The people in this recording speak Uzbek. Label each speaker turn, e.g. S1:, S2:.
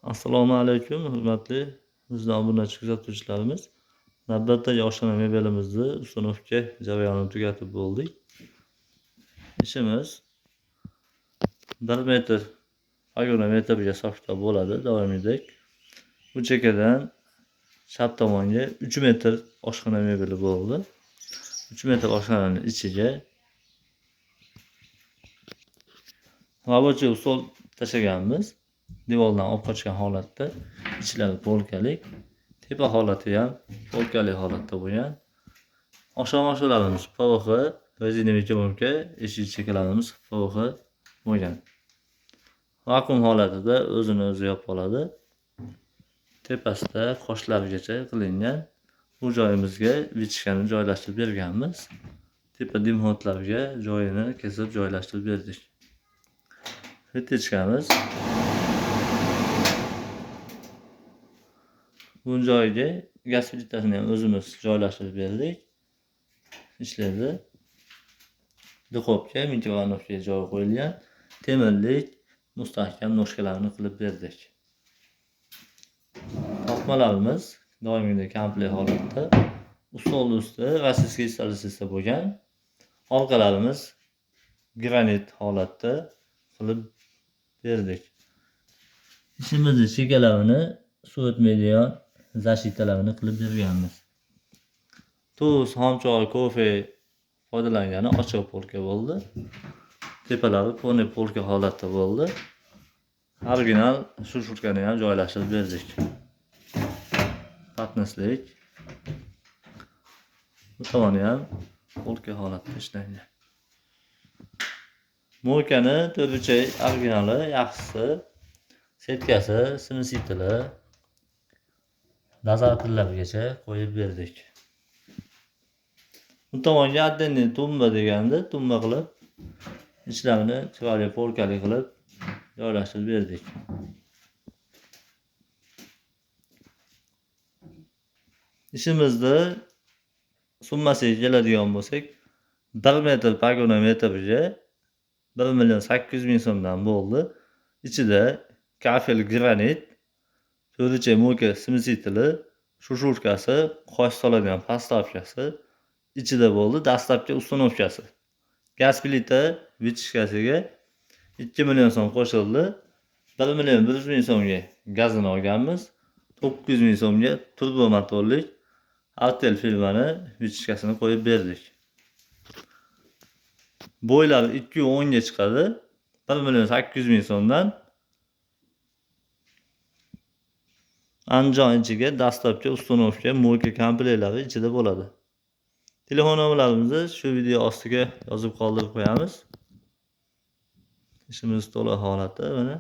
S1: Assalomu alaykum, hurmatli bizning obunachi kuzatuvchilarimiz. Navbatdagi oshxona mebelimizni uстановка jarayonini tugatib bo'ldik. Ishimiz 1 metr agrometrga sochda bo'ladi doimgidek. Bu chekkadan chap tomonga 3 metr oshxona mebeli bo'ldi. 3 metr oshxonaning ichiga rабочий stol tashlaganmiz. Devordan olib qochgan holatda, ichlari polkalik, tepa holati ham polkalik holatda bo'lgan. Oshxonalarimiz PVX, rezinovый keramika, eshik chekkalarimiz PVX bo'lgan. Vakuum holatida o'zini o'zi yopib oladi. Tepasida qoshlargacha qilingan. Bu joyimizga vichkani joylashtirib berganmiz. Tepa dimxodlarga joyini kesib joylashtirib berdik. Vitechkamiz bu joyga gaz plitasini ham o'zimiz joylashtirib berdik. Ishlaydi. Duxovka, mikrovanovka joy qo'yilgan. Temirlik, mustahkam noshkalarni qilib berdik. Topmalarimiz doimgidek komplekt holatda. Ustol usti rossiyskiy installyatsiyada bo'lgan. Orqalarimiz granit holatda qilib berdik. Ishimizni chekkalarini suv o'tmaydigan zashitalarini qilib berganmiz. Tuz, xomchoy, kofe foydalangani ochiq polka bo'ldi. Tepalari pone polka holatda bo'ldi. Original shurshurkani ham joylashtirib berdik. Patnislik. Bu tomoni ham polka holatda ishlangan. Mo'ykani to'rtburchak originali yaxshisi, setkasi, simsitili, dozorlargacha qo'yib berdik. Bu tomonga отдельный tumba deganda, tumba qilib, ichlarini chiroyli polkali qilib joylashtirib berdik. Ishimizda summasiga keladigan bo'lsak, 1 metr pagonometrga 1.800.000 so'mdan bo'ldi. Ichida kafel granit, to'rtburchak mo'ka simsitili, shurshurkasi, qosh soladigan podstavkasi ichida bo'ldi. Dastlabki uстановкасы. Gaz plita vichkasiga 2 million so'm qo'shildi. 1.100.000 so'mga gazini olganmiz. 900.000 so'mga turbo motorlik Artel firmani vichkasini qo'yib berdik. Bo'ylari 2.10 ga chiqadi. 1.800.000 so'mdan anjon ichiga dastlabki uстановка mo'ka komplektlari ichida bo'ladi. Telefon nomerlarimizni shu video ostiga yozib qoldirib qo'yamiz. Ishimiz to'liq holati mana.